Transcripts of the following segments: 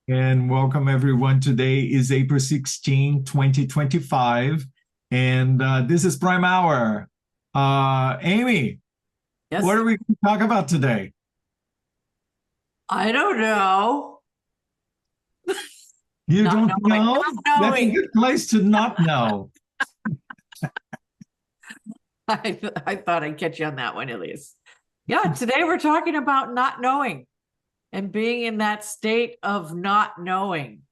And welcome everyone. Today is April 16, 2025. And this is Prime Hour. Amy, what Yes. are we going to talk about today? I don't know. You Not don't knowing. know? Not That's a knowing. good place to not know. I thought I'd catch you on that one, Elias. Yeah, today we're talking about not knowing and being in that state of not knowing.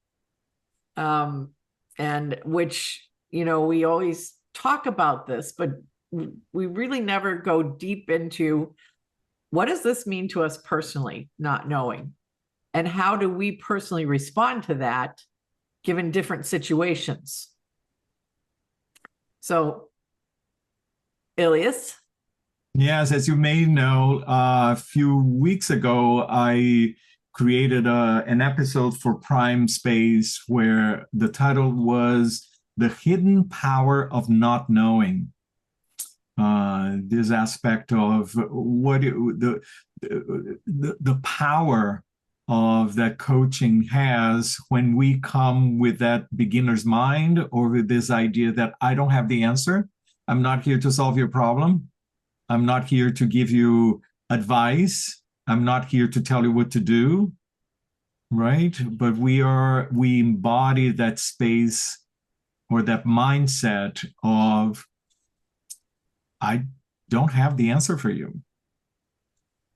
Um, and which, we always talk about this, but we really never go deep into what does this mean to us personally, not knowing? And how do we personally respond to that given different situations? So, Elias, Yes, as you may know, a few weeks ago, I created an episode for Prime Space where the title was The Hidden Power of Not Knowing. This aspect of the power of that coaching has when we come with that beginner's mind or with this idea that I don't have the answer. I'm not here to solve your problem. I'm not here to give you advice. I'm not here to tell you what to do, right? But we embody that space or that mindset of I don't have the answer for you.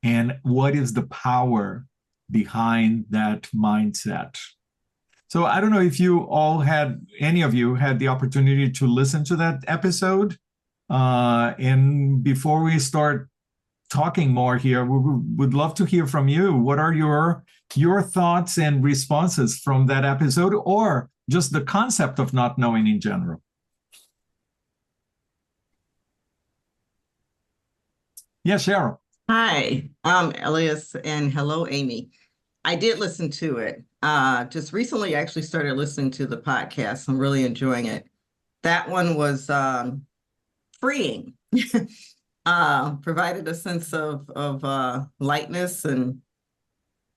And what is the power behind that mindset? So I don't know if you all had, any of you had the opportunity to listen to that episode. And before we start talking more here, we would love to hear from you. What are your thoughts and responses from that episode, or just the concept of not knowing in general? Yes, Cheryl. Hi, Elias, and hello, Amy. I did listen to it. Just recently, I actually started listening to the podcast. I'm really enjoying it. That one was freeing, provided a sense of lightness and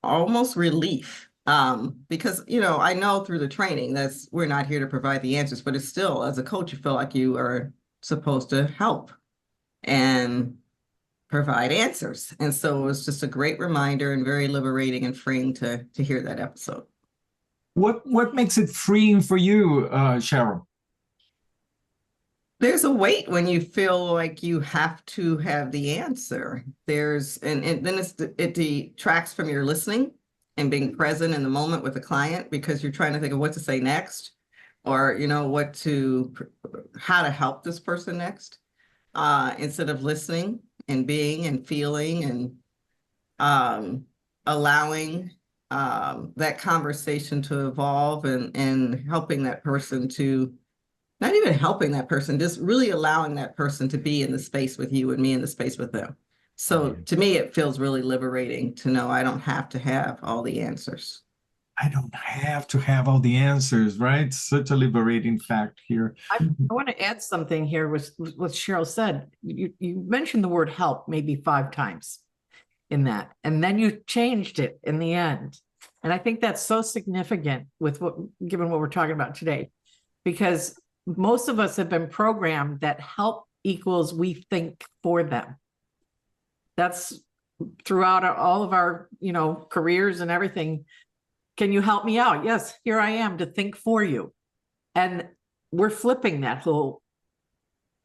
almost relief. Because I know through the training that's we're not here to provide the answers, but it's still, as a coach, you feel like you are supposed to help and provide answers. And so it was just a great reminder and very liberating and freeing to hear that episode. What makes it freeing for you, Cheryl? There's a weight when you feel like you have to have the answer. And then it detracts from your listening and being present in the moment with the client because you're trying to think of what to say next or, how to help this person next, instead of listening and being and feeling and um, allowing that conversation to evolve and helping that person to not even helping that person, just really allowing that person to be in the space with you and me in the space with them. So to me, it feels really liberating to know I don't have to have all the answers. I don't have to have all the answers, right? Such a liberating fact here. I want to add something here with what Cheryl said. You mentioned the word help maybe 5 times in that, and then you changed it in the end. And I think that's so significant with given what we're talking about today, because most of us have been programmed that help equals we think for them. That's throughout all of our, careers and everything. Can you help me out? Yes, here I am to think for you. And we're flipping that whole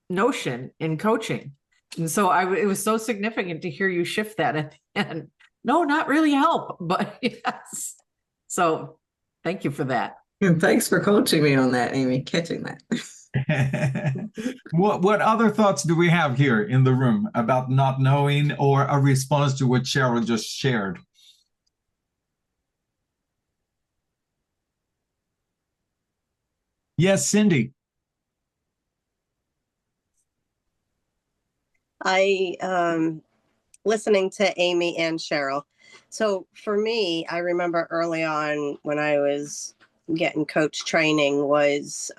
notion in coaching. And so it was so significant to hear you shift that and no, not really help, but yes. So thank you for that. And thanks for coaching me on that, Amy, catching that. What other thoughts do we have here in the room about not knowing or a response to what Cheryl just shared? Yes, Cindy. I listening to Amy and Cheryl. So for me, I remember early on when I was getting coach training was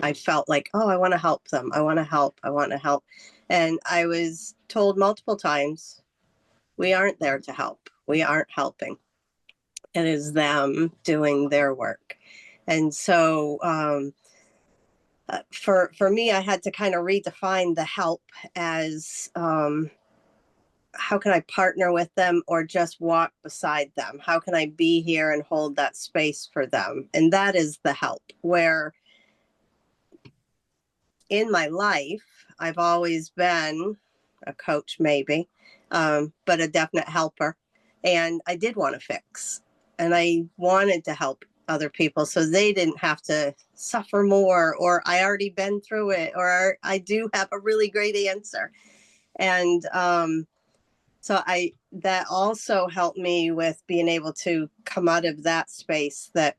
I felt like, oh, I want to help them. I want to help. I want to help. And I was told multiple times, we aren't there to help. We aren't helping. It is them doing their work. And so for me, I had to kind of redefine the help as how can I partner with them or just walk beside them? How can I be here and hold that space for them? And that is the help. Where in my life, I've always been a coach, maybe, but a definite helper. And I did want to fix, and I wanted to help other people so they didn't have to suffer more, or I already been through it, or I do have a really great answer. And so that also helped me with being able to come out of that space that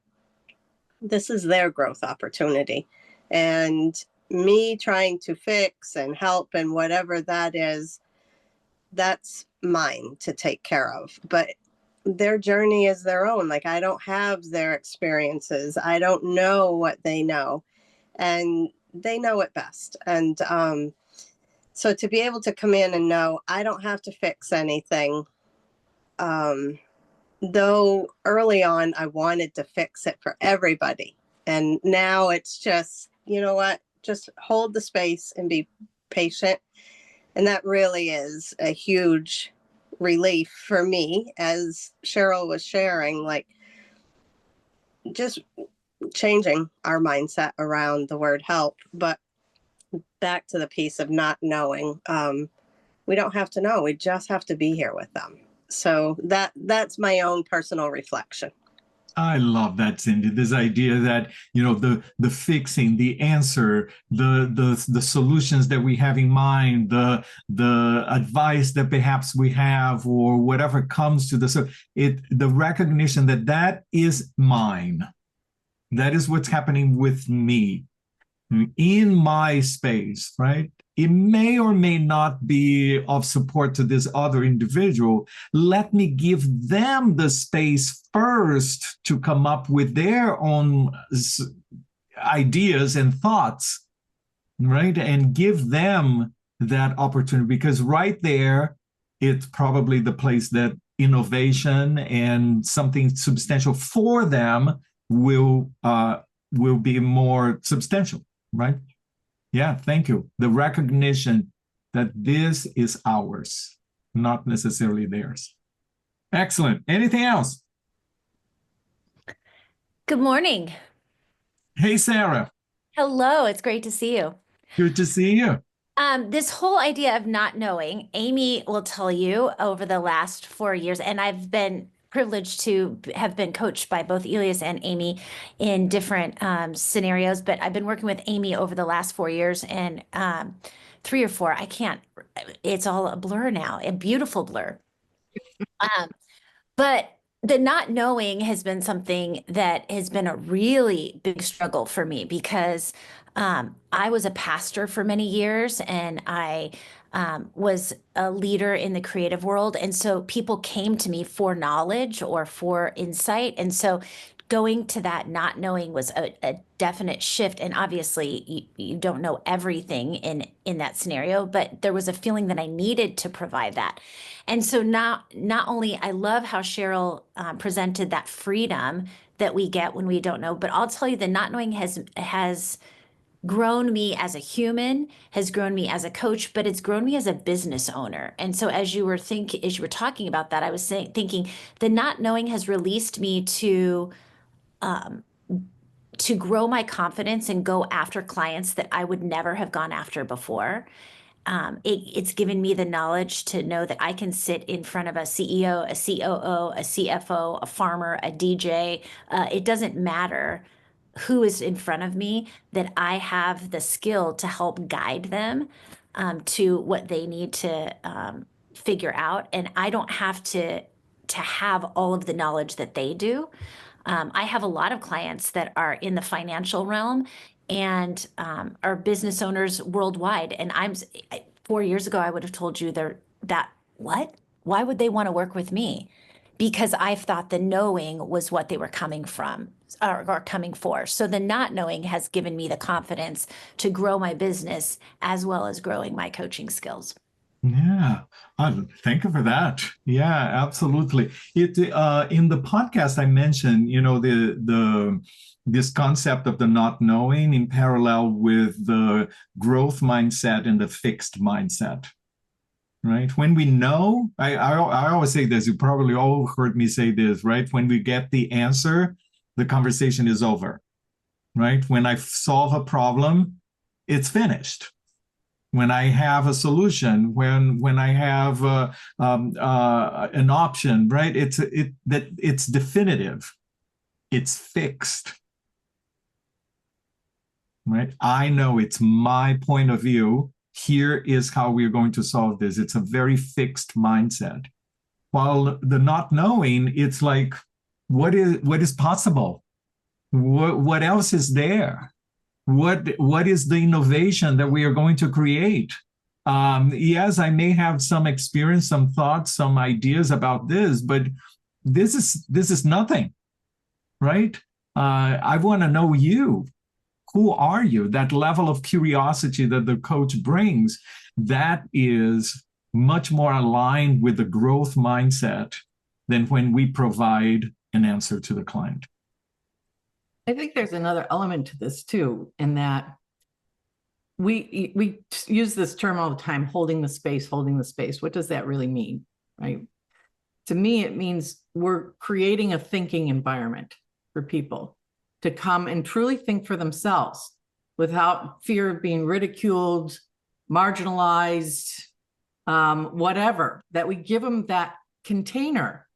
this is their growth opportunity. And me trying to fix and help and whatever that is, that's mine to take care of. But their journey is their own. Like, I don't have their experiences. I don't know what they know, and they know it best. And so to be able to come in and know I don't have to fix anything, though early on I wanted to fix it for everybody. And now it's just, you know what, just hold the space and be patient. And that really is a huge relief for me, as Cheryl was sharing, like just changing our mindset around the word help. But back to the piece of not knowing, we don't have to know, we just have to be here with them. So that's my own personal reflection. I love that, Cindy. This idea that, you know, the fixing, the answer, the solutions that we have in mind, the advice that perhaps we have, or whatever comes to the recognition that that is mine. That is what's happening with me in my space, right? It may or may not be of support to this other individual. Let me give them the space first to come up with their own ideas and thoughts, right? And give them that opportunity, because right there, it's probably the place that innovation and something substantial for them will be more substantial, right? Yeah, thank you. The recognition that this is ours, not necessarily theirs. Excellent. Anything else? Good morning. Hey, Sarah. Hello, it's great to see you. Good to see you. This whole idea of not knowing, Amy will tell you over the last 4 years, and I've been privileged to have been coached by both Elias and Amy in different scenarios, but I've been working with Amy over the last 4 years, and 3 or 4, it's all a blur now, a beautiful blur. But the not knowing has been something that has been a really big struggle for me, because I was a pastor for many years, and I was a leader in the creative world. And so people came to me for knowledge or for insight. And so going to that not knowing was a definite shift. And obviously you don't know everything in that scenario, but there was a feeling that I needed to provide that. And so not only I love how Cheryl presented that freedom that we get when we don't know, but I'll tell you, the not knowing has grown me as a human, has grown me as a coach, but it's grown me as a business owner. And so as you were talking about that, I was thinking the not knowing has released me to grow my confidence and go after clients that I would never have gone after before. It's given me the knowledge to know that I can sit in front of a CEO, a COO, a CFO, a farmer, a DJ. It doesn't matter who is in front of me, that I have the skill to help guide them to what they need to figure out. And I don't have to have all of the knowledge that they do. I have a lot of clients that are in the financial realm and are business owners worldwide. And 4 years ago, I would have told you what? Why would they want to work with me? Because I thought the knowing was what they were coming from or coming for. So the not knowing has given me the confidence to grow my business as well as growing my coaching skills. Yeah, thank you for that. Yeah, absolutely. It in the podcast I mentioned, the this concept of the not knowing in parallel with the growth mindset and the fixed mindset. Right? When we know, I always say this. You probably all heard me say this, right? When we get the answer, the conversation is over. Right? When I solve a problem, it's finished. When I have a solution, when I have an option, right? It's definitive, it's fixed, right? I know it's my point of view. Here is how we're going to solve this. It's a very fixed mindset. While the not knowing, it's like, what is possible? What else is there? What is the innovation that we are going to create? Yes, I may have some experience, some thoughts, some ideas about this, but this is nothing, right? I want to know you. Who are you? That level of curiosity that the coach brings, that is much more aligned with the growth mindset than when we provide an answer to the client. I think there's another element to this too, in that we use this term all the time, holding the space, holding the space. What does that really mean, right? To me, it means we're creating a thinking environment for people to come and truly think for themselves without fear of being ridiculed, marginalized, whatever, that we give them that container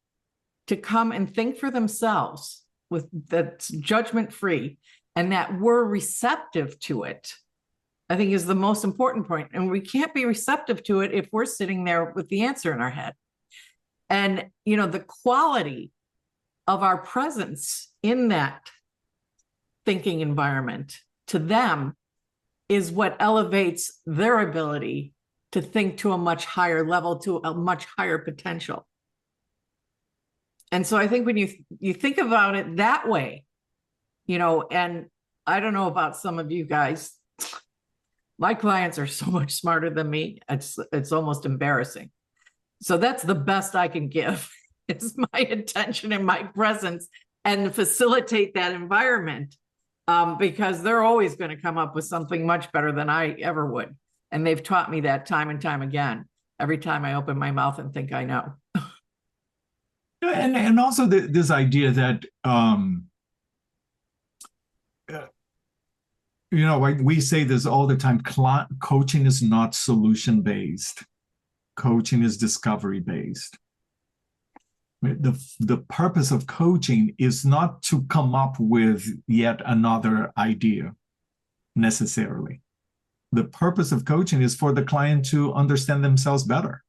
to come and think for themselves with that's judgment free, and that we're receptive to it, I think is the most important point. And we can't be receptive to it if we're sitting there with the answer in our head. And, the quality of our presence in that thinking environment to them is what elevates their ability to think to a much higher level, to a much higher potential. And so I think when you think about it that way, and I don't know about some of you guys, my clients are so much smarter than me. It's almost embarrassing. So that's the best I can give. It's my attention and my presence and facilitate that environment, because they're always going to come up with something much better than I ever would. And they've taught me that time and time again, every time I open my mouth and think I know. And also this idea that we say this all the time. Coaching is not solution based. Coaching is discovery based. The purpose of coaching is not to come up with yet another idea necessarily. The purpose of coaching is for the client to understand themselves better.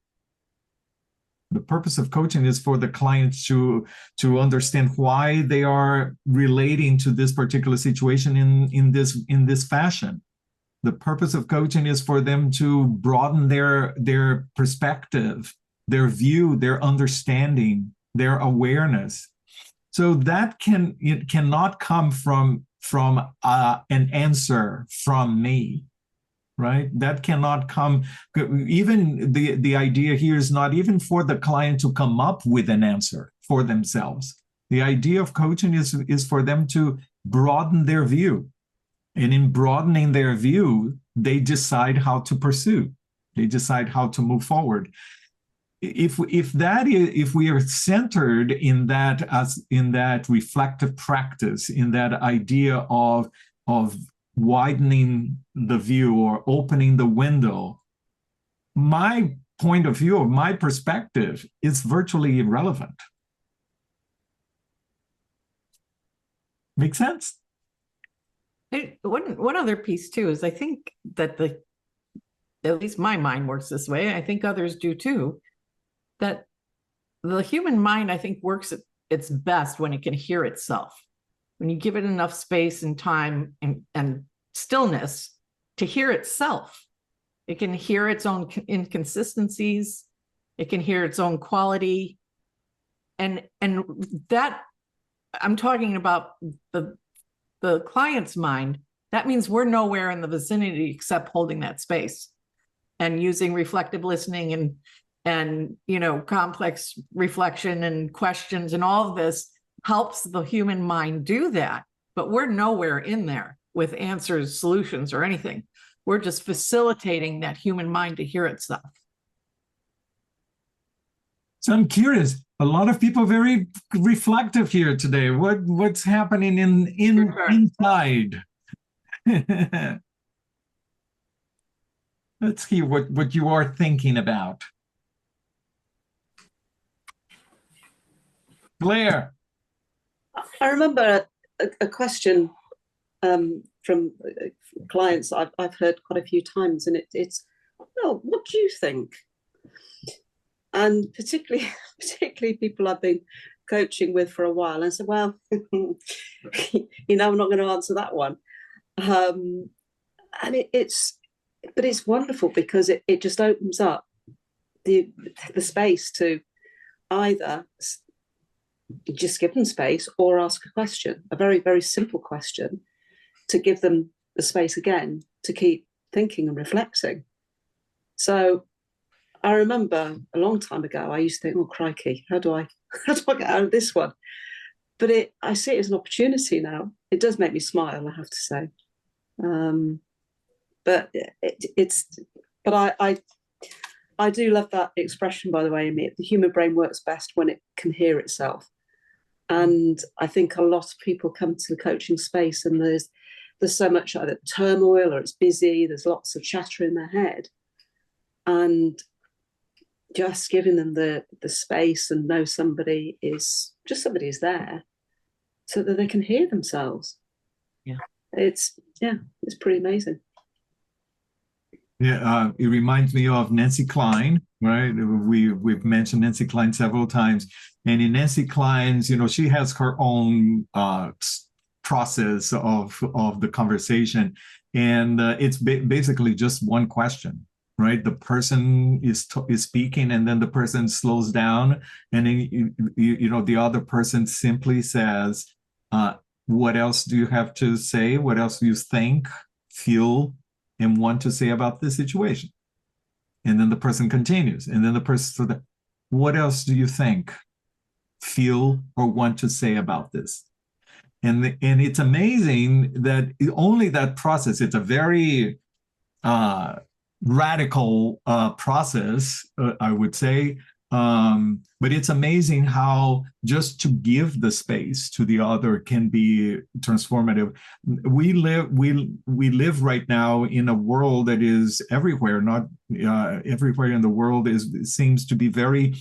The purpose of coaching is for the client to understand why they are relating to this particular situation in this fashion. The purpose of coaching is for them to broaden their perspective, their view, their understanding, their awareness. So that cannot come from an answer from me. Right? That cannot come. Even the idea here is not even for the client to come up with an answer for themselves. The idea of coaching is for them to broaden their view. And in broadening their view, they decide how to pursue. They decide how to move forward. If we are centered in that reflective practice, in that idea of widening the view or opening the window, my point of view, my perspective is virtually irrelevant. Make sense? One other piece too is I think that at least my mind works this way. I think others do too. That the human mind, I think, works at its best when it can hear itself. When you give it enough space and time and stillness to hear itself, it can hear its own inconsistencies. It can hear its own quality. And that, I'm talking about the client's mind. That means we're nowhere in the vicinity except holding that space. and using reflective listening and complex reflection and questions and all of this helps the human mind do that. But we're nowhere in there with answers, solutions, or anything. We're just facilitating that human mind to hear itself. So I'm curious. A lot of people very reflective here today. What's happening inside? Let's hear what you are thinking about. Claire. I remember a question from clients I've heard quite a few times, and it's, well, what do you think? And particularly people I've been coaching with for a while, and I said, well, I'm not going to answer that one. And it's wonderful because it just opens up the space to either just give them space or ask a question, a very, very simple question, to give them the space again to keep thinking and reflecting. So I remember a long time ago, I used to think, oh, crikey, how do I get out of this one? But I see it as an opportunity now. It does make me smile, I have to say. But I do love that expression, by the way, Amy. The human brain works best when it can hear itself. And I think a lot of people come to the coaching space and there's so much either turmoil or it's busy, there's lots of chatter in their head. And just giving them the space and know somebody is there so that they can hear themselves. Yeah. It's pretty amazing. Yeah, it reminds me of Nancy Klein, right? We've mentioned Nancy Klein several times, and in Nancy Klein's, she has her own process of the conversation, and it's basically just one question, right? The person is speaking, and then the person slows down, and then the other person simply says, "What else do you have to say? What else do you think, feel, and want to say about this situation?" And then the person continues, and then the person says, "What else do you think, feel, or want to say about this?" And it's amazing that only that process, it's a very radical process, I would say. But it's amazing how just to give the space to the other can be transformative. We live right now in a world that is everywhere, not everywhere in the world seems to be very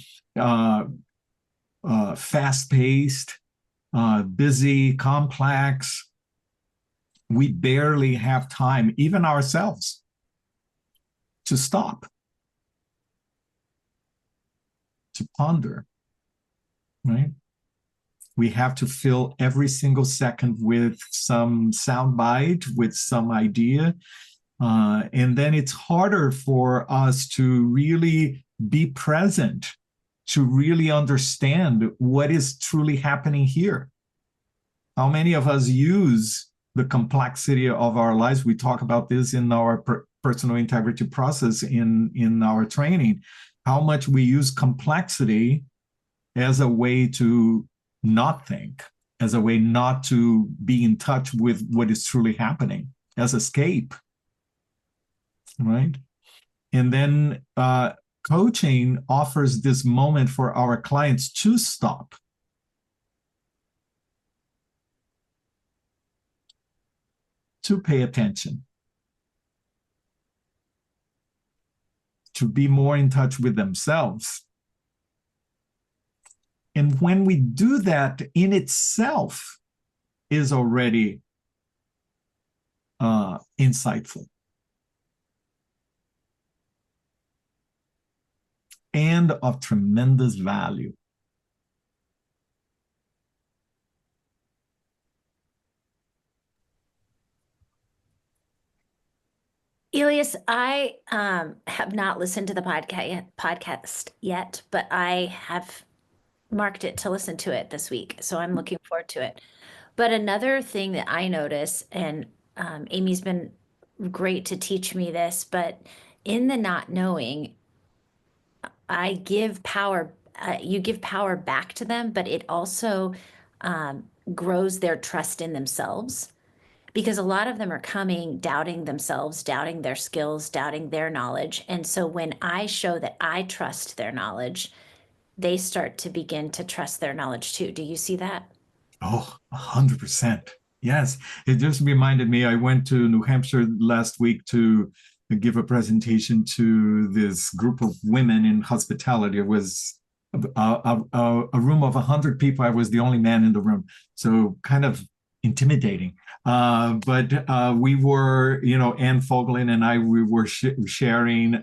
fast-paced, busy, complex. We barely have time, even ourselves, to stop, to ponder, right? We have to fill every single second with some soundbite, with some idea. And then it's harder for us to really be present, to really understand what is truly happening here. How many of us use the complexity of our lives? We talk about this in our personal integrity process in our training, how much we use complexity as a way to not think, as a way not to be in touch with what is truly happening, as escape, right? And then coaching offers this moment for our clients to stop, to pay attention, to be more in touch with themselves. And when we do that, in itself is already insightful and of tremendous value. Elias, I have not listened to the podcast yet, but I have marked it to listen to it this week. So I'm looking forward to it. But another thing that I notice, and Amy's been great to teach me this, but in the not knowing, I give power, you give power back to them, but it also grows their trust in themselves, because a lot of them are coming doubting themselves, doubting their skills, doubting their knowledge. And so when I show that I trust their knowledge, they start to begin to trust their knowledge too. Do you see that? Oh, 100%. Yes. It just reminded me, I went to New Hampshire last week to give a presentation to this group of women in hospitality. It was a room of 100 people. I was the only man in the room. So kind of intimidating. But we were, Anne Fogelin and I, we were sharing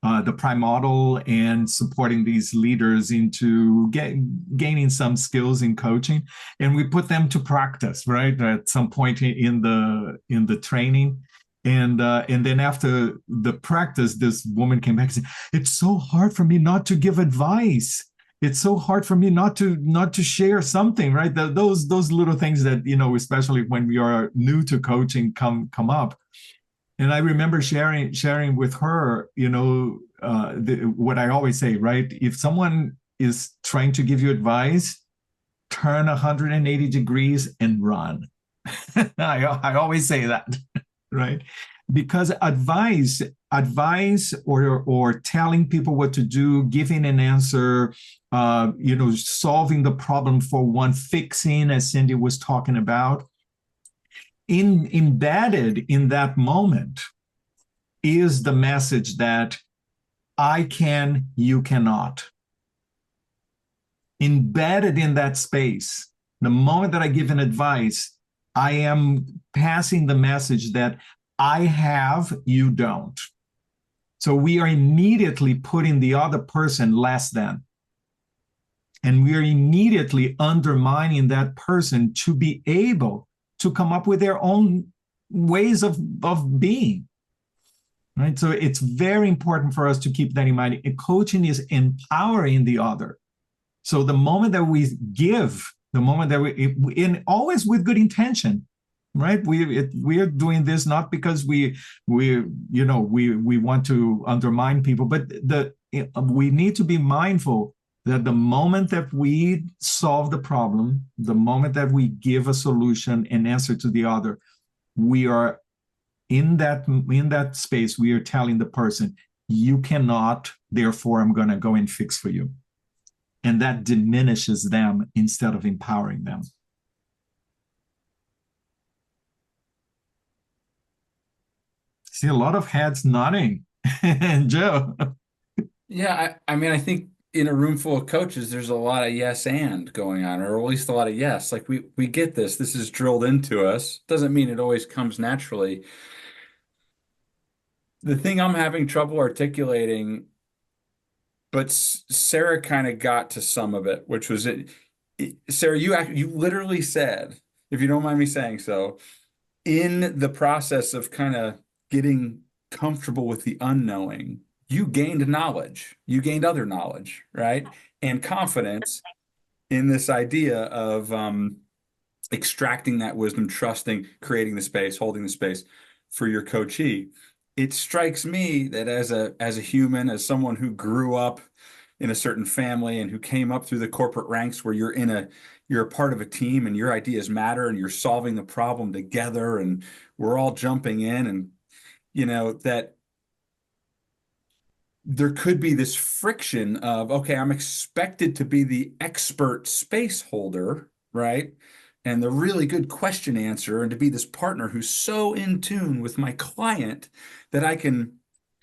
the prime model and supporting these leaders into gaining some skills in coaching, and we put them to practice right at some point in the training, and then after the practice, this woman came back and said, "It's so hard for me not to give advice. It's so hard for me not to share something." Right, those little things that especially when we are new to coaching, come up. And I remember sharing with her, what I always say, right? If someone is trying to give you advice, turn 180 degrees and run. I always say that, right? Because advice or telling people what to do, giving an answer, solving the problem for one, fixing, as Cindy was talking about, embedded in that moment is the message that I can, you cannot. Embedded in that space, the moment that I give an advice, I am passing the message that I have, you don't. So we are immediately putting the other person less than. And we are immediately undermining that person to be able to come up with their own ways of being, right? So it's very important for us to keep that in mind. Coaching is empowering the other. So the moment that we give, the moment that and always with good intention, right? We are doing this not because we want to undermine people, but we need to be mindful that the moment that we solve the problem, the moment that we give a solution and answer to the other, we are in that space, we are telling the person, you cannot, therefore I'm going to go and fix for you. And that diminishes them instead of empowering them. See a lot of heads nodding. And Joe. Yeah, I mean, I think in a room full of coaches, there's a lot of yes and going on, or at least a lot of yes. Like we get this. This is drilled into us. Doesn't mean it always comes naturally. The thing I'm having trouble articulating, but Sarah kind of got to some of it, which was it. Sarah, you literally said, if you don't mind me saying so, in the process of kind of getting comfortable with the unknowing, you gained knowledge, you gained other knowledge, right? And confidence in this idea of extracting that wisdom, trusting, creating the space, holding the space for your coachee. It strikes me that as a human, as someone who grew up in a certain family and who came up through the corporate ranks where you're a part of a team and your ideas matter and you're solving the problem together and we're all jumping in, and that there could be this friction of, okay, I'm expected to be the expert space holder, right? And the really good question answer, and to be this partner who's so in tune with my client that I can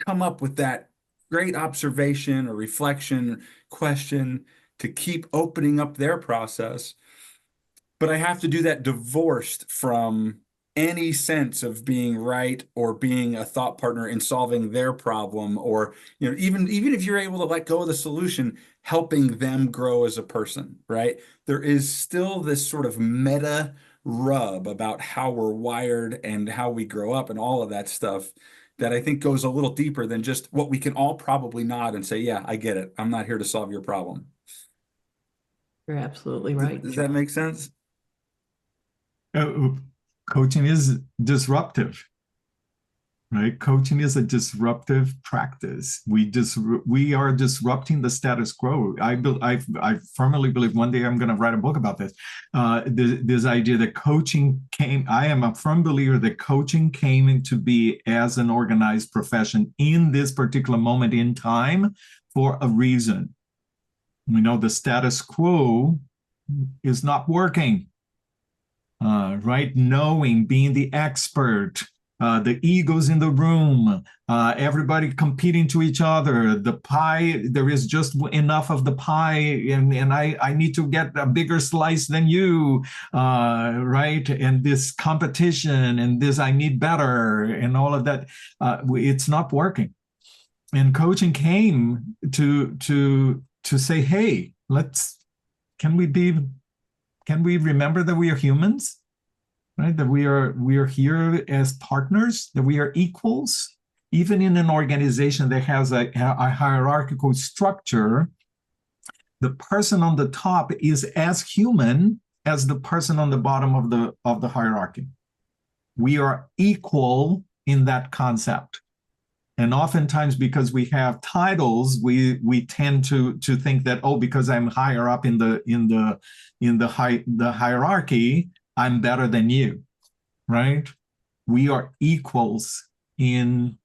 come up with that great observation or reflection question to keep opening up their process. But I have to do that divorced from any sense of being right or being a thought partner in solving their problem, or even if you're able to let go of the solution, helping them grow as a person, right? There is still this sort of meta rub about how we're wired and how we grow up and all of that stuff that I think goes a little deeper than just what we can all probably nod and say, yeah, I get it. I'm not here to solve your problem. You're absolutely right. Does that make sense? Coaching is disruptive. right? Coaching is a disruptive practice. We are disrupting the status quo. I firmly believe one day I'm going to write a book about this. This idea that coaching came. I am a firm believer that coaching came into be as an organized profession in this particular moment in time for a reason. We know the status quo is not working. Right? Knowing, being the expert, the egos in the room, everybody competing to each other, the pie, there is just enough of the pie, and I need to get a bigger slice than you, right? And this competition and this I need better and all of that, it's not working. And coaching came to say, hey, can we remember that we are humans, right? That we are here as partners, that we are equals, even in an organization that has a hierarchical structure. The person on the top is as human as the person on the bottom of the hierarchy. We are equal in that concept. And oftentimes, because we have titles, we tend to think that, oh, because I'm higher up in the hierarchy, I'm better than you, right? We are equals in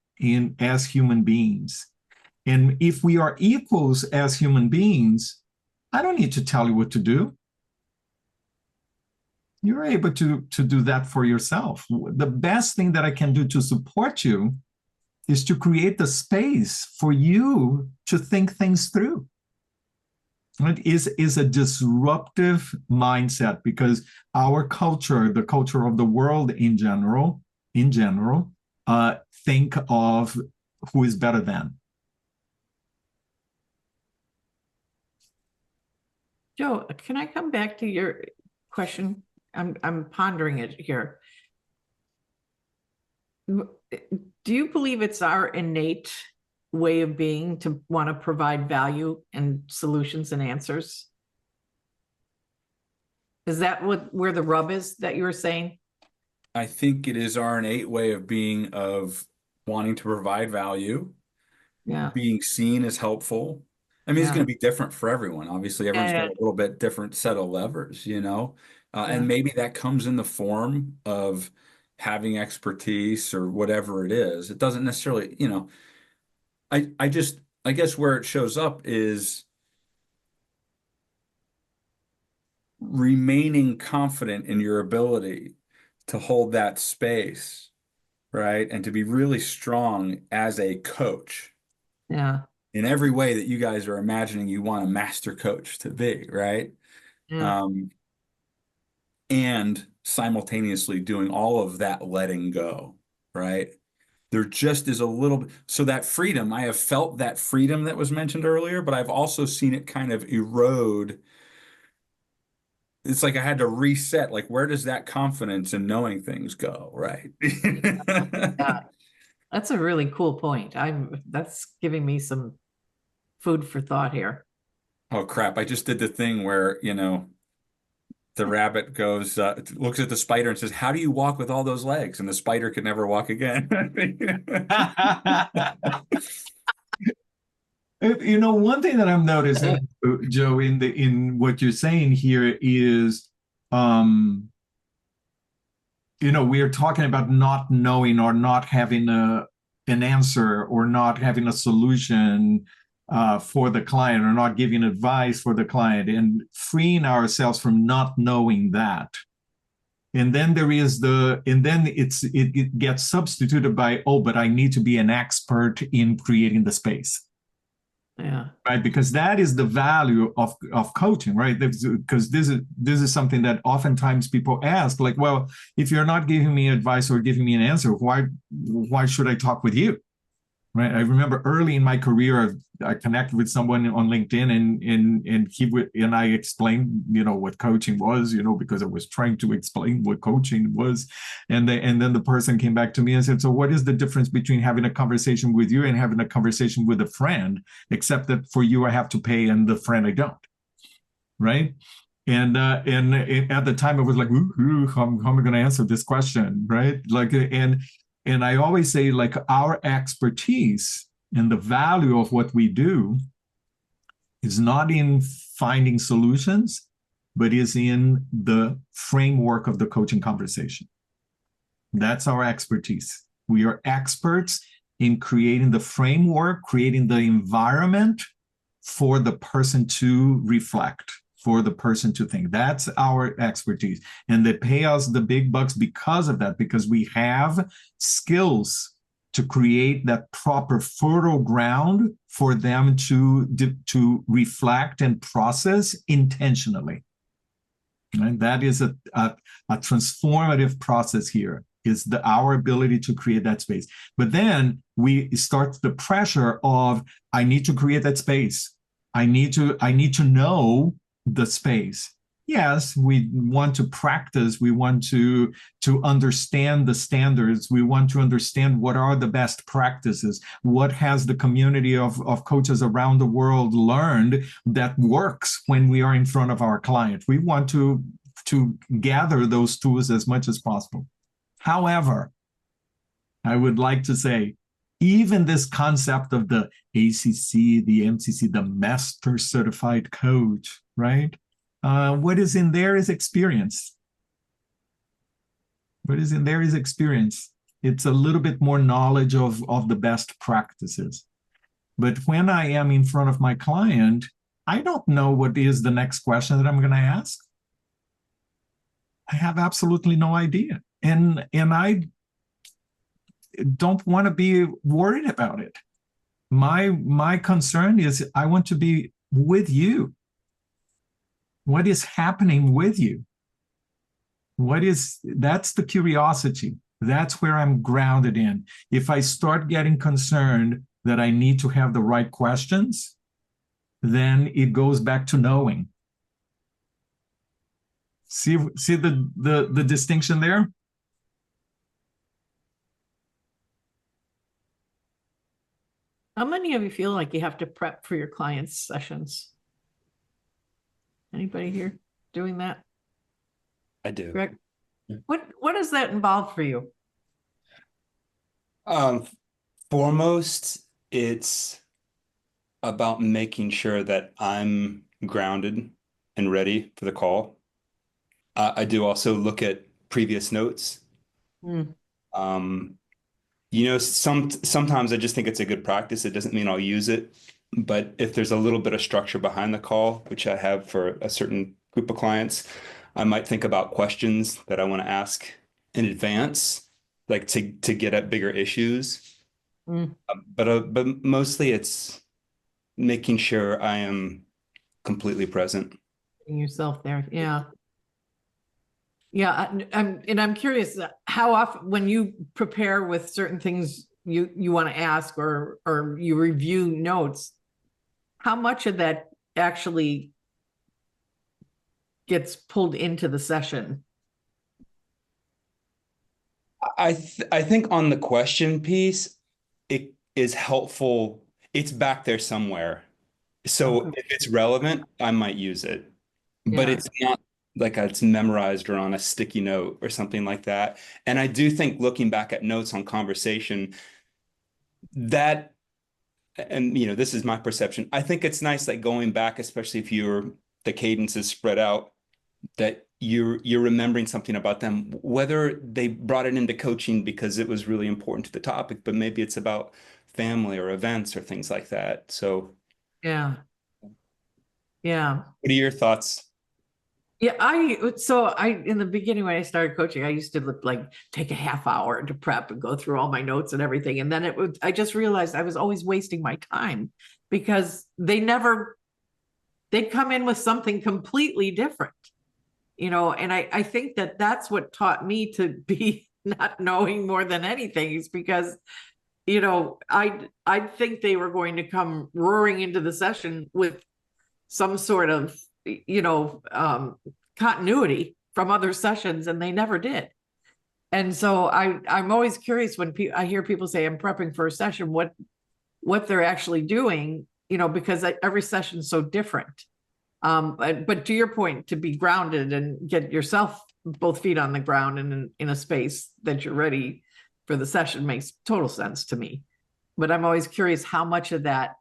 as human beings. And if we are equals as human beings, I don't need to tell you what to do. You're able to do that for yourself. The best thing that I can do to support you is to create the space for you to think things through. It is a disruptive mindset, because our culture, the culture of the world in general, think of who is better than. Joe, can I come back to your question? I'm pondering it here. Do you believe it's our innate way of being to want to provide value and solutions and answers? Is that where the rub is that you were saying? I think it is our innate way of being, of wanting to provide value, Yeah. being seen as helpful. I mean, it's going to be different for everyone. Obviously, everyone's got a little bit different set of levers, and maybe that comes in the form of having expertise or whatever it is. It doesn't necessarily, I guess where it shows up is remaining confident in your ability to hold that space, right? And to be really strong as a coach. Yeah. In every way that you guys are imagining you want a master coach to be, right? Yeah. And simultaneously doing all of that letting go, right? There just is a little bit, so that freedom, I have felt that freedom that was mentioned earlier, but I've also seen it kind of erode. It's like I had to reset, like, where does that confidence in knowing things go, right? Yeah. That's a really cool point. That's giving me some food for thought here. Oh crap, I just did the thing where, the rabbit goes, looks at the spider and says, how do you walk with all those legs? And the spider could never walk again. One thing that I'm noticing, Joe, in what you're saying here is, we are talking about not knowing or not having an answer or not having a solution for the client, or not giving advice for the client, and freeing ourselves from not knowing that. And then it gets substituted by, oh, but I need to be an expert in creating the space. Yeah. Right, because that is the value of coaching, right? Because this is something that oftentimes people ask, like, well, if you're not giving me advice or giving me an answer, why should I talk with you? Right. I remember early in my career, I connected with someone on LinkedIn, and I explained, what coaching was, because I was trying to explain what coaching was, and then the person came back to me and said, so what is the difference between having a conversation with you and having a conversation with a friend, except that for you I have to pay and the friend I don't, right? And at the time I was like, how am I going to answer this question, right? Like, and And I always say, like, our expertise and the value of what we do is not in finding solutions, but is in the framework of the coaching conversation. That's our expertise. We are experts in creating the framework, creating the environment for the person to reflect, for the person to think. That's our expertise. And they pay us the big bucks because of that, because we have skills to create that proper fertile ground for them to reflect and process intentionally. And that is a transformative process here, is our ability to create that space. But then we start the pressure of, I need to create that space. I need to know the space. Yes, we want to practice. We want to understand the standards. We want to understand what are the best practices. What has the community of coaches around the world learned that works when we are in front of our client? We want to gather those tools as much as possible. However, I would like to say, even this concept of the ACC, the MCC, the Master Certified Coach, right? What is in there is experience. What is in there is experience. It's a little bit more knowledge of the best practices. But when I am in front of my client, I don't know what is the next question that I'm going to ask. I have absolutely no idea. And I don't want to be worried about it. My concern is I want to be with you. What is happening with you? That's the curiosity. That's where I'm grounded in. If I start getting concerned that I need to have the right questions, then it goes back to knowing. See the distinction there? How many of you feel like you have to prep for your clients' sessions? Anybody here doing that? I do. Greg? Yeah. What does that involve for you? Foremost, it's about making sure that I'm grounded and ready for the call. I do also look at previous notes. Sometimes I just think it's a good practice. It doesn't mean I'll use it, but if there's a little bit of structure behind the call, which I have for a certain group of clients, I might think about questions that I want to ask in advance, like to get at bigger issues. But mostly it's making sure I am completely present. Yourself there, yeah. Yeah, I'm curious, how often when you prepare with certain things you want to ask or you review notes, how much of that actually gets pulled into the session? I think on the question piece, it is helpful. It's back there somewhere. So if it's relevant, I might use it, but it's not like it's memorized or on a sticky note or something like that. And I do think looking back at notes on conversation, that, and this is my perception, I think it's nice, like going back, especially if the cadence is spread out, that you're remembering something about them, whether they brought it into coaching because it was really important to the topic, but maybe it's about family or events or things like that. So yeah. What are your thoughts? Yeah, in the beginning when I started coaching, I used to take a half hour to prep and go through all my notes and everything. And then I just realized I was always wasting my time because they'd come in with something completely different, and I think that's what taught me to be not knowing more than anything, is because, I think they were going to come roaring into the session with some sort of continuity from other sessions, and they never did. And so I'm always curious when I hear people say I'm prepping for a session, what they're actually doing, because every session is so different. But to your point, to be grounded and get yourself both feet on the ground and in a space that you're ready for the session makes total sense to me. But I'm always curious how much of that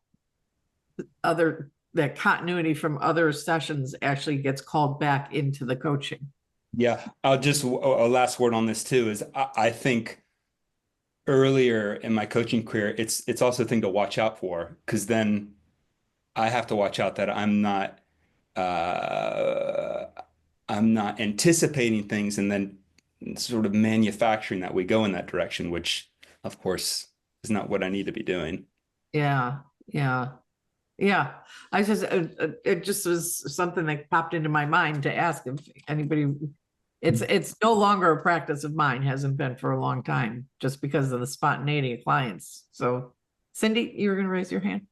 continuity from other sessions actually gets called back into the coaching. Yeah, I'll just a last word on this too is I think earlier in my coaching career, it's also a thing to watch out for, because then I have to watch out that I'm not anticipating things and then sort of manufacturing that we go in that direction, which of course is not what I need to be doing. Yeah, yeah. Yeah, it just was something that popped into my mind to ask if anybody, it's no longer a practice of mine, hasn't been for a long time, just because of the spontaneity of clients. So Cindy, you were going to raise your hand.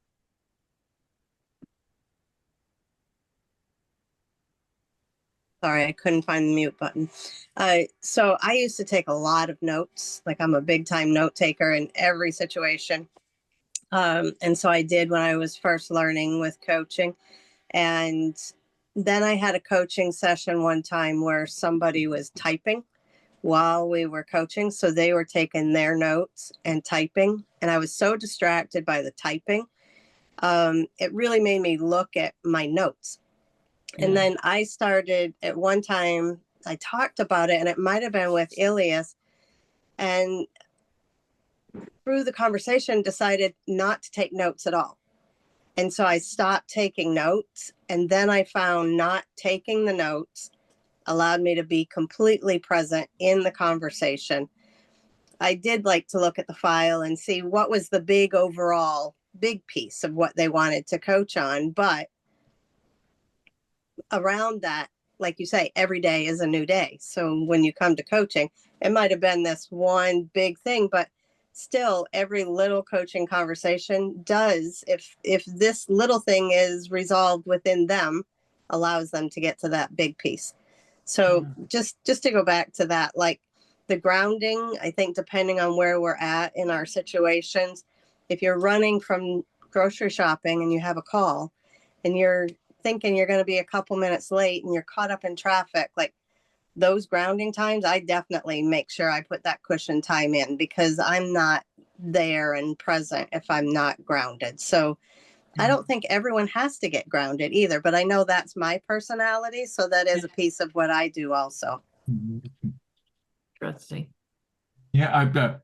Sorry, I couldn't find the mute button. So I used to take a lot of notes. Like, I'm a big time note taker in every situation. And so I did when I was first learning with coaching. And then I had a coaching session one time where somebody was typing while we were coaching. So they were taking their notes and typing. And I was so distracted by the typing. It really made me look at my notes. Yeah. And then I started at one time, I talked about it, and it might have been with Elias. And through the conversation, decided not to take notes at all. And so I stopped taking notes. And then I found not taking the notes allowed me to be completely present in the conversation. I did like to look at the file and see what was the big overall big piece of what they wanted to coach on. But around that, like you say, every day is a new day. So when you come to coaching, it might have been this one big thing, but still every little coaching conversation does, if this little thing is resolved within them, allows them to get to that big piece. So just to go back to that, like the grounding, I think depending on where we're at in our situations, if you're running from grocery shopping and you have a call and you're thinking you're going to be a couple minutes late and you're caught up in traffic, like those grounding times, I definitely make sure I put that cushion time in, because I'm not there and present if I'm not grounded. So I don't think everyone has to get grounded either, but I know that's my personality. So that is a piece of what I do also. Interesting. Yeah, I've got.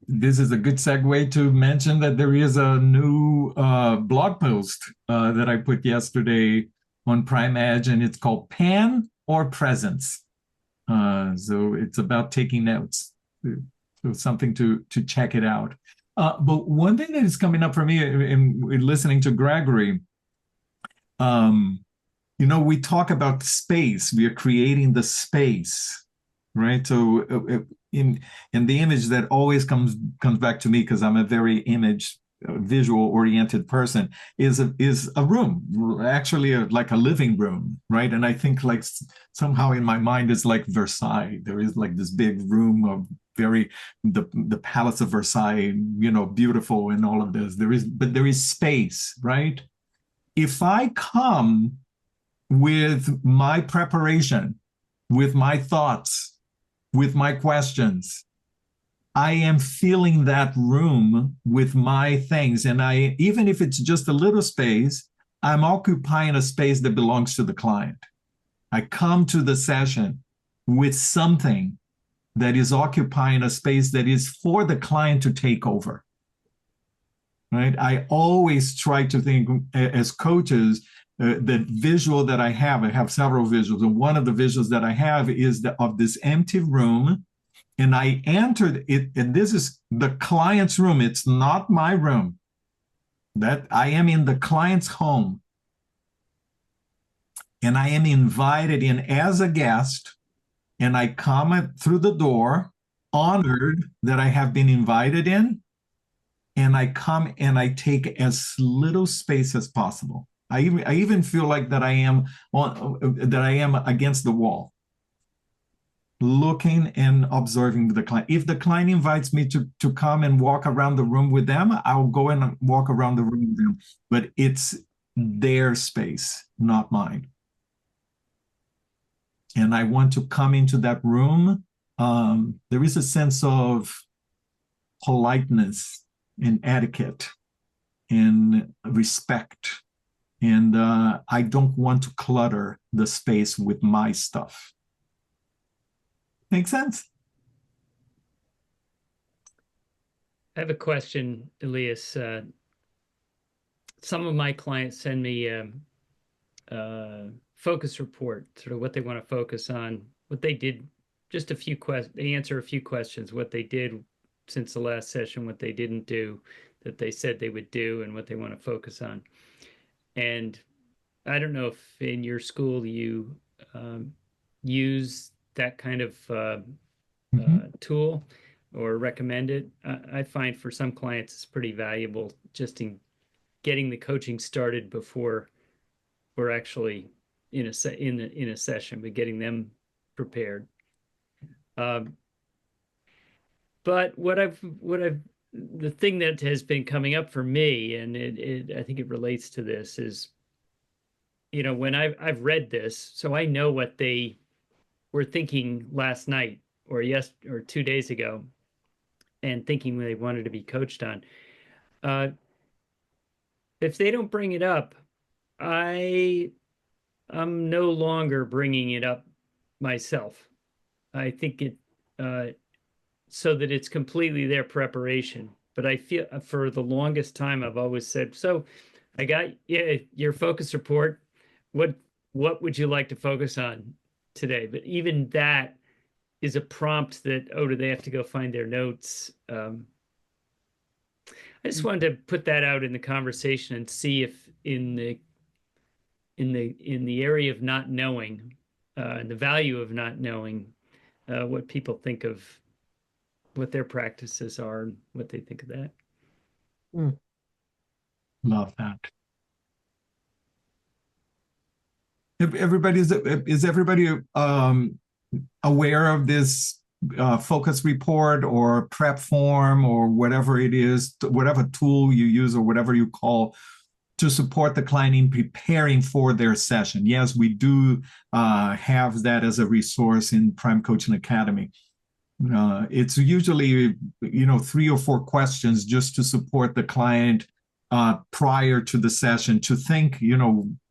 This is a good segue to mention that there is a new blog post that I put yesterday on Prime Edge, and it's called Pan or Presence. So it's about taking notes. So something to check it out. But one thing that is coming up for me in listening to Gregory, we talk about space. We are creating the space, right? So in the image that always comes back to me, because I'm a very visual oriented person, is a room, actually like a living room, right? And I think like somehow in my mind it's like Versailles. There is like this big room of the Palace of Versailles, beautiful and all of this. But there is space, right? If I come with my preparation, with my thoughts, with my questions, I am filling that room with my things. And even if it's just a little space, I'm occupying a space that belongs to the client. I come to the session with something that is occupying a space that is for the client to take over, right? I always try to think as coaches, the visual that I have several visuals. And one of the visuals that I have is of this empty room. And I entered it, and this is the client's room. It's not my room. That I am in the client's home. And I am invited in as a guest. And I come through the door, honored that I have been invited in. And I come and I take as little space as possible. I even feel like that I am against the wall, looking and observing the client. If the client invites me to come and walk around the room with them, I'll go and walk around the room with them. But it's their space, not mine. And I want to come into that room. There is a sense of politeness and etiquette and respect. And I don't want to clutter the space with my stuff. Make sense? I have a question, Elias. Some of my clients send me a focus report, sort of what they want to focus on, what they did, just a few questions. They answer a few questions, what they did since the last session, what they didn't do that they said they would do, and what they want to focus on. And I don't know if in your school you use that kind of tool or recommend it. I find for some clients it's pretty valuable just in getting the coaching started before we're actually in a session, but getting them prepared. But the thing that has been coming up for me, and I think it relates to this, is, you know, when I've read this, so I know what they were thinking last night or 2 days ago, and thinking they wanted to be coached on. If they don't bring it up, I'm no longer bringing it up myself. I think it so that it's completely their preparation. But I feel for the longest time I've always said, so I got your focus report. What would you like to focus on today? But even that is a prompt that, do they have to go find their notes? I just wanted to put that out in the conversation and see if in the area of not knowing, and the value of not knowing, what people think of what their practices are and what they think of that. Love that. Is everybody aware of this focus report or prep form or whatever it is, whatever tool you use or whatever you call to support the client in preparing for their session? Yes, we do have that as a resource in Prime Coaching Academy. It's usually, 3 or 4 questions just to support the client prior to the session to think,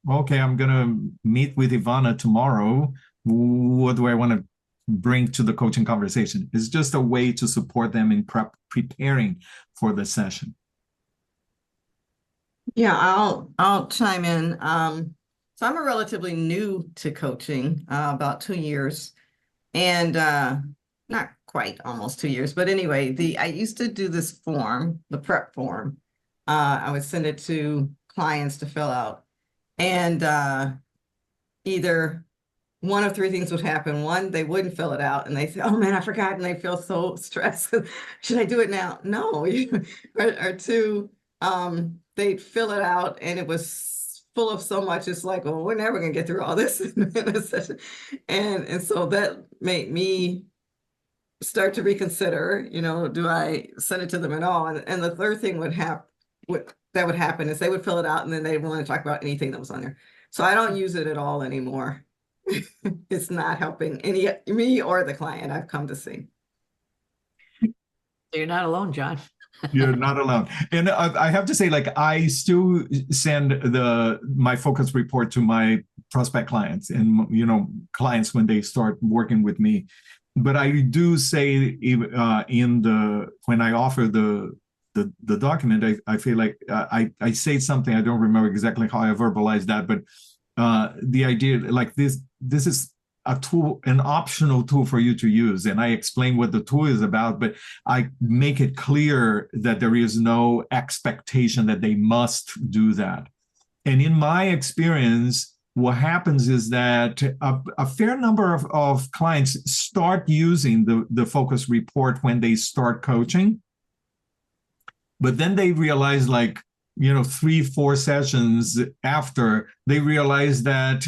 okay, I'm going to meet with Ivana tomorrow. What do I want to bring to the coaching conversation? It's just a way to support them in preparing for the session. Yeah, I'll chime in. So I'm a relatively new to coaching, about 2 years, and not quite almost 2 years, but anyway, I used to do this form, the prep form. I would send it to clients to fill out, and either one of 3 things would happen. One, they wouldn't fill it out and they say, oh man, I forgot, and they feel so stressed. Should I do it now? No. or 2, they'd fill it out and it was full of so much. It's like, well, we're never gonna get through all this in a session. And so that made me start to reconsider, do I send it to them at all? And the third thing would happen is they would fill it out and then they want to talk about anything that was on there. So I don't use it at all anymore. It's not helping me or the client, I've come to see. You're not alone, John. You're not alone. And I have to say, I still send my focus report to my prospect clients and, clients when they start working with me. But I do say when I offer the document, I feel like I say something, I don't remember exactly how I verbalized that, but the idea this is a tool, an optional tool for you to use. And I explain what the tool is about, but I make it clear that there is no expectation that they must do that. And in my experience, what happens is that a fair number of clients start using the focus report when they start coaching, but then they realize 3-4 sessions after, they realize that,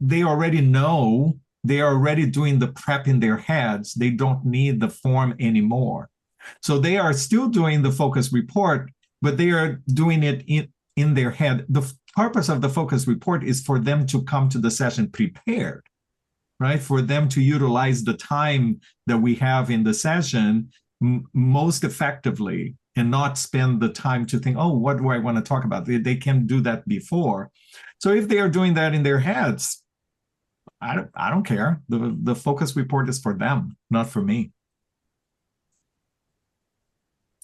they already know, they are already doing the prep in their heads. They don't need the form anymore. So they are still doing the focus report, but they are doing it in their head. The purpose of the focus report is for them to come to the session prepared, right? For them to utilize the time that we have in the session most effectively and not spend the time to think, oh, what do I want to talk about? They can do that before. So if they are doing that in their heads, I don't care. The focus report is for them, not for me.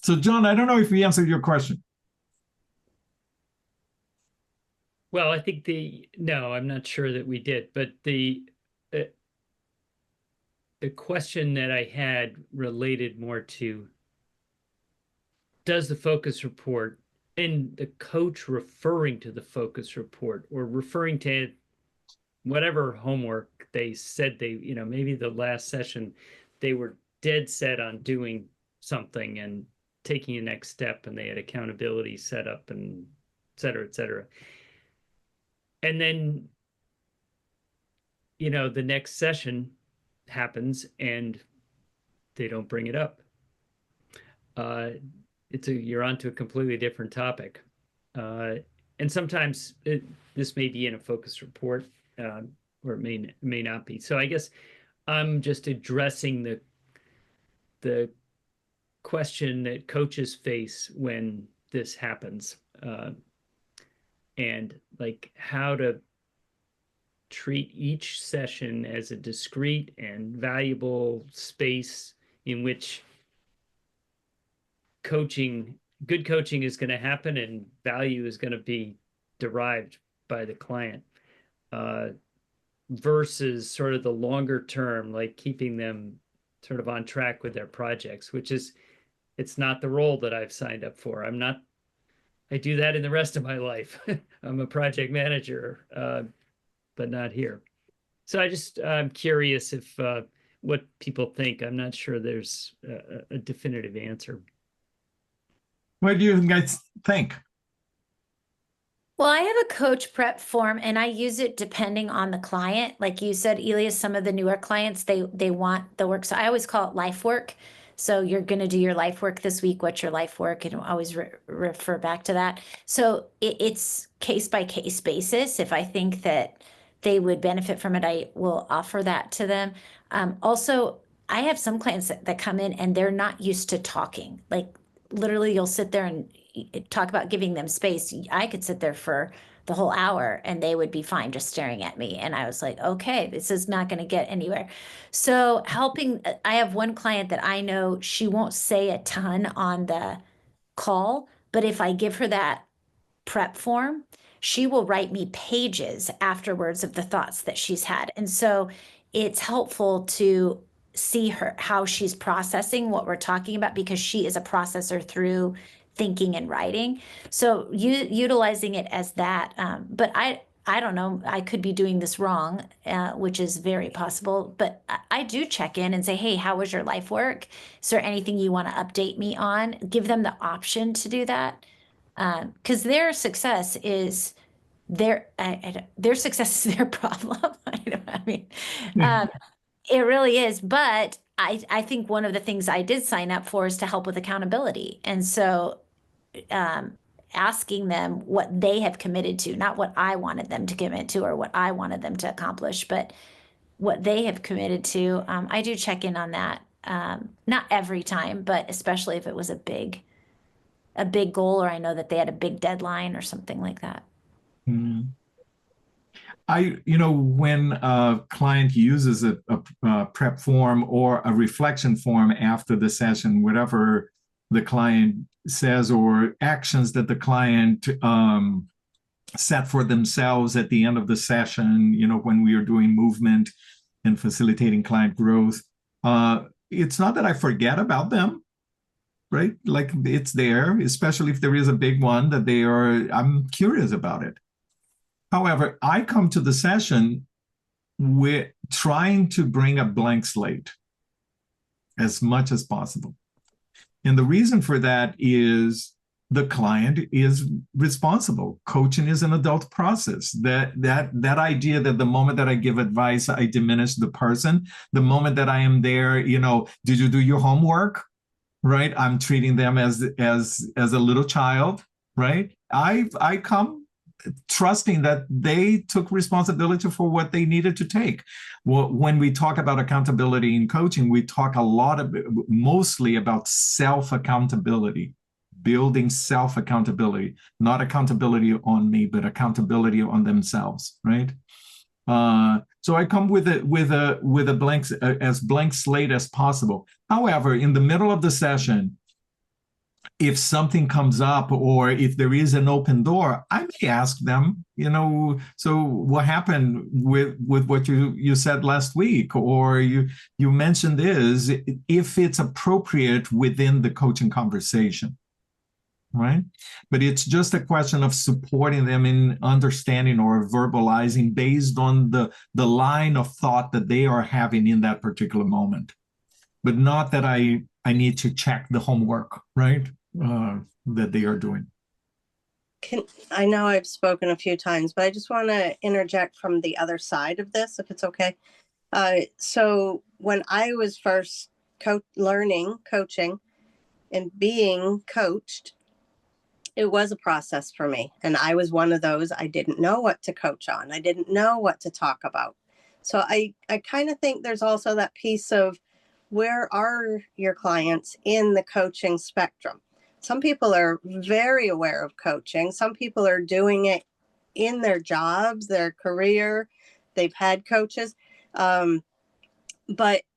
So, John, I don't know if we answered your question. Well, I think no, I'm not sure that we did, but the question that I had related more to, does the focus report and the coach referring to the focus report or referring to whatever homework they said maybe the last session they were dead set on doing something and taking a next step, and they had accountability set up and et cetera, et cetera. And then, the next session happens and they don't bring it up. You're onto a completely different topic. And sometimes this may be in a focus report, or it may not be. So I guess I'm just addressing the question that coaches face when this happens, and like how to treat each session as a discrete and valuable space in which good coaching is going to happen and value is going to be derived by the client, versus sort of the longer term, like keeping them sort of on track with their projects, which is, it's not the role that I've signed up for. I do that in the rest of my life. I'm a project manager, but not here. So I'm curious if what people think. I'm not sure there's a definitive answer. What do you guys think? Well, I have a coach prep form and I use it depending on the client. Like you said, Elias, some of the newer clients, they want the work. So I always call it life work. So you're going to do your life work this week. What's your life work? And always refer back to that. So it's case by case basis. If I think that they would benefit from it, I will offer that to them. Also, I have some clients that come in and they're not used to talking. Like literally you'll sit there and talk about giving them space. I could sit there for the whole hour and they would be fine just staring at me. And I was like, okay, this is not going to get anywhere. So I have one client that I know she won't say a ton on the call, but if I give her that prep form, she will write me pages afterwards of the thoughts that she's had. And so it's helpful to see how she's processing what we're talking about, because she is a processor through thinking and writing. So utilizing it as that. But I don't know, I could be doing this wrong, which is very possible, but I do check in and say, hey, how was your life work? Is there anything you want to update me on? Give them the option to do that. Because their success is their success is their problem. It really is. But I think one of the things I did sign up for is to help with accountability. And so asking them what they have committed to, not what I wanted them to commit to or what I wanted them to accomplish, but what they have committed to. I do check in on that. Not every time, but especially if it was a big goal, or I know that they had a big deadline or something like that. Mm. When a client uses a prep form or a reflection form after the session, whatever the client says or actions that the client set for themselves at the end of the session, when we are doing movement and facilitating client growth, it's not that I forget about them, right? Like it's there, especially if there is a big one that I'm curious about it. However, I come to the session with trying to bring a blank slate as much as possible. And the reason for that is the client is responsible. Coaching is an adult process. That idea that the moment that I give advice, I diminish the person. The moment that I am there, did you do your homework? Right? I'm treating them as a little child, right? I come trusting that they took responsibility for what they needed to take. Well, when we talk about accountability in coaching, we talk mostly about self-accountability, building self-accountability, not accountability on me, but accountability on themselves, right? So I come with a blank slate as possible. However, in the middle of the session, if something comes up or if there is an open door, I may ask them, so what happened with what you said last week, or you mentioned this, if it's appropriate within the coaching conversation, right? But it's just a question of supporting them in understanding or verbalizing based on the line of thought that they are having in that particular moment, but not that I need to check the homework, right? That they are doing. I know I've spoken a few times, but I just want to interject from the other side of this, if it's okay. So when I was first learning coaching and being coached, it was a process for me. And I was one of those, I didn't know what to coach on. I didn't know what to talk about. So I kind of think there's also that piece of, where are your clients in the coaching spectrum? Some people are very aware of coaching. Some people are doing it in their jobs, their career. They've had coaches. But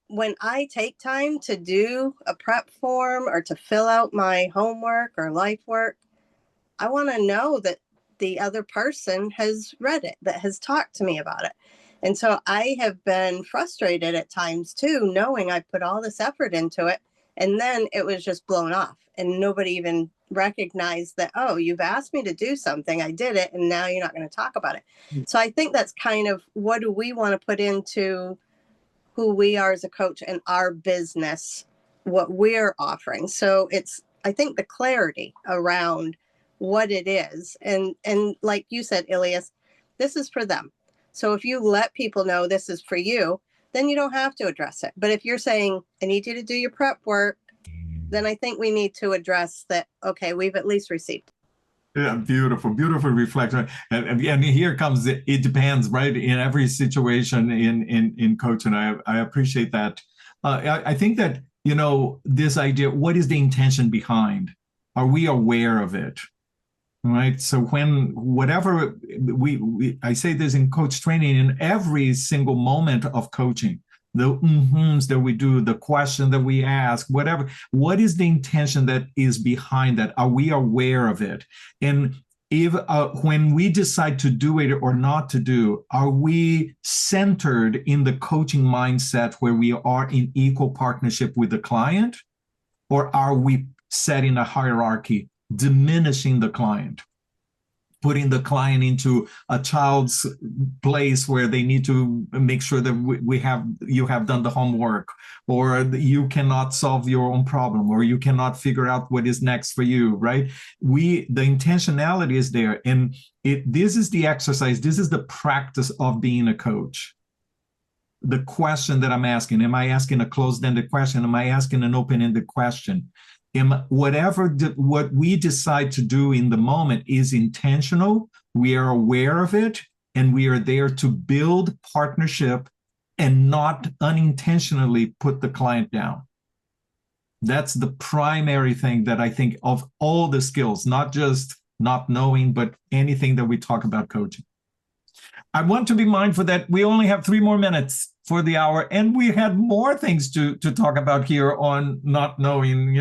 when I take time to do a prep form or to fill out my homework or life work, I want to know that the other person has read it, that has talked to me about it. And so I have been frustrated at times too, knowing I put all this effort into it, and then it was just blown off and nobody even recognized that, oh, you've asked me to do something, I did it, and now you're not going to talk about it. So I think that's kind of, what do we want to put into who we are as a coach and our business, what we're offering. So it's, I think, the clarity around what it is. And like you said, Elias, this is for them. So if you let people know this is for you, then you don't have to address it. But if you're saying, I need you to do your prep work, then I think we need to address that, okay, we've at least received. Yeah, beautiful reflection. And here comes it depends, right? In every situation in coaching, I appreciate that. I think that, this idea, what is the intention behind? Are we aware of it? Right. So whatever I say this in coach training, in every single moment of coaching, the that we do, the question that we ask, whatever, what is the intention that is behind that? Are we aware of it? And if when we decide to do it or not to do, are we centered in the coaching mindset where we are in equal partnership with the client, or are we setting a hierarchy, diminishing the client, putting the client into a child's place where they need to make sure that you have done the homework, or you cannot solve your own problem, or you cannot figure out what is next for you, right? The intentionality is there, and this is the exercise, this is the practice of being a coach. The question that I'm asking, am I asking a closed-ended question? Am I asking an open-ended question? What we decide to do in the moment is intentional. We are aware of it, and we are there to build partnership and not unintentionally put the client down. That's the primary thing that I think of all the skills, not just not knowing, but anything that we talk about coaching. I want to be mindful that we only have 3 more minutes for the hour, and we had more things to talk about here on not knowing,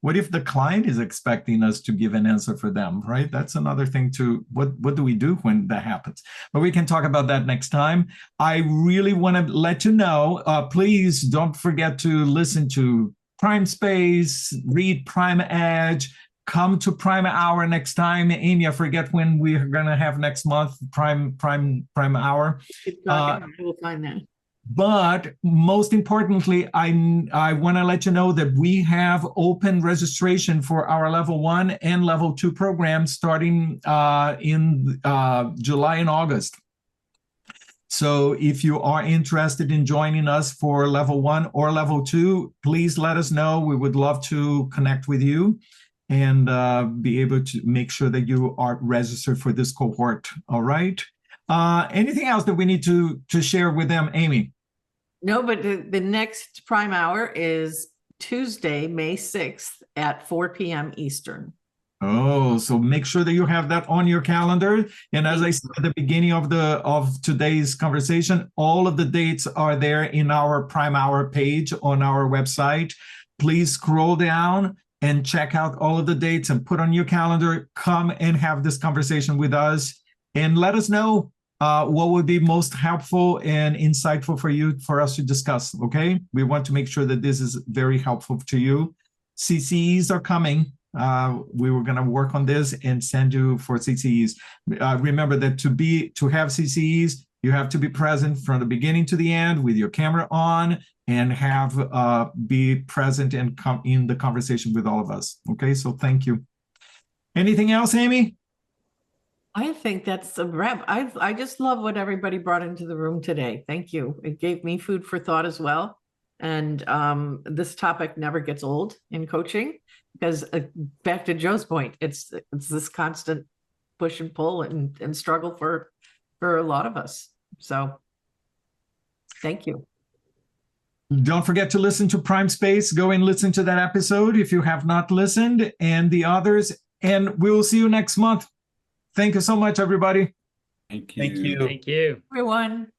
what if the client is expecting us to give an answer for them, right? That's another thing to, what do we do when that happens? But we can talk about that next time. I really want to let you know, please don't forget to listen to Prime Space, read Prime Edge, come to Prime Hour next time. Amy, I forget when we're going to have next month, Prime Hour. Keep talking, I will find that. But most importantly, I want to let you know that we have open registration for our level 1 and level 2 programs starting in July and August. So if you are interested in joining us for level 1 or level 2, please let us know. We would love to connect with you. and be able to make sure that you are registered for this cohort. All right. Anything else that we need to share with them, Amy? No, but the next Prime Hour is Tuesday, May 6th at 4 p.m. Eastern. Oh, so make sure that you have that on your calendar. And as I said at the beginning of today's conversation, all of the dates are there in our Prime Hour page on our website. Please scroll down and check out all of the dates and put on your calendar. Come and have this conversation with us and let us know what would be most helpful and insightful for us to discuss. Okay, we want to make sure that this is very helpful to you. CCEs are coming. We were going to work on this and send you for CCEs. Remember that to have CCEs, you have to be present from the beginning to the end with your camera on and be present and come in the conversation with all of us. Okay, so thank you. Anything else, Amy? I think that's a wrap. I just love what everybody brought into the room today. Thank you. It gave me food for thought as well. And this topic never gets old in coaching because back to Joe's point, it's this constant push and pull and struggle for a lot of us. So thank you. Don't forget to listen to Prime Space. Go and listen to that episode if you have not listened, and the others. And we will see you next month. Thank you so much, everybody. Thank you. Thank you. Thank you. Everyone.